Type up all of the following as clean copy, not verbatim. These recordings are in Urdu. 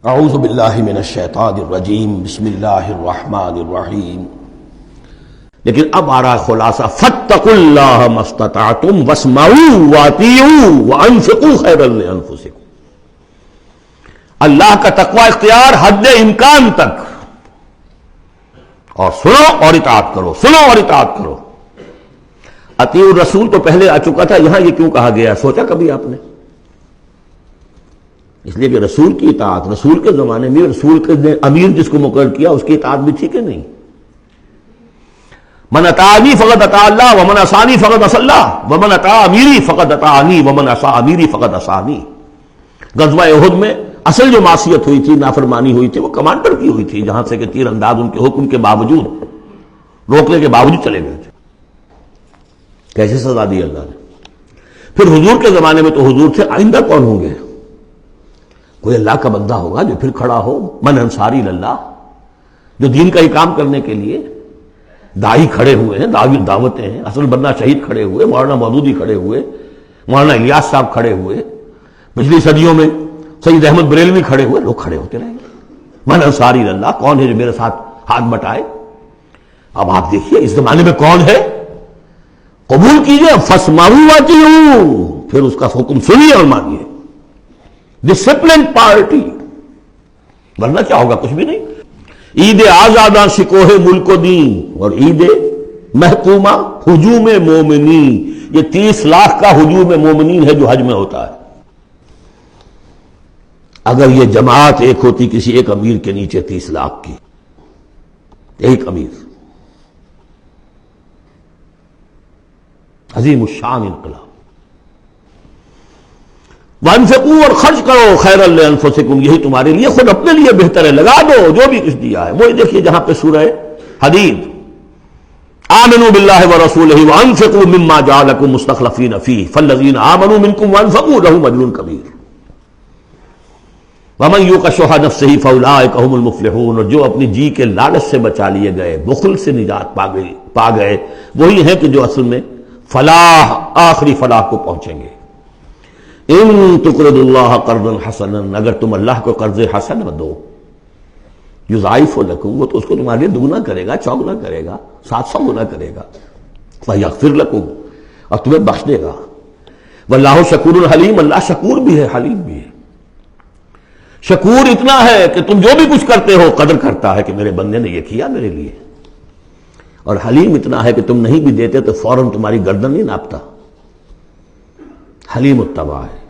اعوذ باللہ من الشیطان الرجیم بسم اللہ الرحمن الرحیم. لیکن اب آ رہا خلاصہ فاتقوا اللہ ما استطعتم واسمعوا واطیعوا وانفقوا خیرا لانفسکم. اللہ کا تقوی اختیار حد امکان تک، اور سنو اور اطاعت کرو، سنو اور اطاعت کرو. اطیعوا الرسول تو پہلے آ چکا تھا، یہاں یہ کیوں کہا گیا؟ سوچا کبھی آپ نے؟ اس لیے کہ رسول کی اطاعت، رسول کے زمانے میں رسول کے امیر جس کو مقرر کیا اس کی اطاعت بھی تھی کہ نہیں؟ من اطاعنی فقد اطاع اللہ ومن عصانی فقد عصى اللہ ومن اطاع امیری فقد اطاعنی ومن عصى امیری فقد عصانی. غزوہ احد میں اصل جو معصیت ہوئی تھی، نافرمانی ہوئی تھی، وہ کمانڈر کی ہوئی تھی، جہاں سے کہ تیر انداز ان کے حکم کے باوجود، روکنے کے باوجود چلے گئے تھے. کیسے سزا دی اللہ نے؟ پھر حضور کے زمانے میں تو حضور تھے، آئندہ کون ہوں گے؟ کوئی اللہ کا بندہ ہوگا جو پھر کھڑا ہو، من انصاری اللہ، جو دین کا ہی کام کرنے کے لیے داعی کھڑے ہوئے ہیں، دعوتیں ہیں. اصل بندہ شہید کھڑے ہوئے، مولانا مودودی کھڑے ہوئے، مولانا الیاس صاحب کھڑے ہوئے، پچھلی صدیوں میں سید احمد بریلوی کھڑے ہوئے، لوگ کھڑے ہوتے رہیں گے. من انصاری اللہ، کون ہے جو میرے ساتھ ہاتھ بٹائے؟ اب آپ دیکھیے اس زمانے میں کون ہے؟ قبول کیجئے، فاسمعوا واطیعوا، پھر اس کا حکم سنیے اور مانیے. ڈسپلن پارٹی، ورنہ کیا ہوگا؟ کچھ بھی نہیں. عید آزاداں شکوہ ملک و دین اور عید محکومہ ہجوم مومنین. یہ 30 لاکھ کا ہجوم مومنین ہے جو حج میں ہوتا ہے. اگر یہ جماعت ایک ہوتی کسی ایک امیر کے نیچے 30 لاکھ کی، ایک امیر، عظیم الشان انقلاب. وانفقوا، اور خرچ کرو، خیرا لانفسکم، یہی تمہارے لیے، خود اپنے لیے بہتر ہے. لگا دو جو بھی کچھ دیا ہے. وہی دیکھیے جہاں پہ سورہ حدید، آمنوا باللہ ورسولہ وانفقوا مما جعلکم مستخلفین فیہ فالذین آمنوا منکم وانفقوا لهم اجر کبیر ومن یوق شح نفسہ فاولئک هم المفلحون. اور جو اپنی جی کے لالچ سے بچا لیے گئے، بخل سے نجات پا گئے، وہی ہیں کہ جو اصل میں فلاح، آخری فلاح کو پہنچیں گے. ان تقرضوا اللہ قرضا حسنا، اگر تم اللہ کو قرض حسن دو، یضاعف لکم، وہ تو اس کو تمہارے لیے دگنا کرے گا، چوگنا کرے گا، 700 گنا کرے گا. فیغفر لکم، اور تمہیں بخش دے گا. واللہ شکور حلیم، اللہ شکور بھی ہے، حلیم بھی ہے. شکور اتنا ہے کہ تم جو بھی کچھ کرتے ہو قدر کرتا ہے کہ میرے بندے نے یہ کیا میرے لیے. اور حلیم اتنا ہے کہ تم نہیں بھی دیتے تو فوراً تمہاری گردن نہیں ناپتا. حلیم الطبع ہے.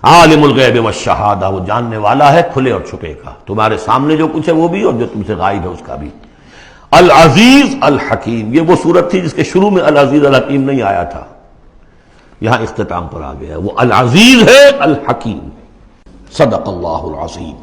عالم الغیب والشہادہ، وہ جاننے والا ہے کھلے اور چھپے کا. تمہارے سامنے جو کچھ ہے وہ بھی، اور جو تم سے غائب ہے اس کا بھی. العزیز الحکیم، یہ وہ صورت تھی جس کے شروع میں العزیز الحکیم نہیں آیا تھا، یہاں اختتام پر آ گیا. وہ العزیز ہے الحکیم. صدق اللہ العظیم.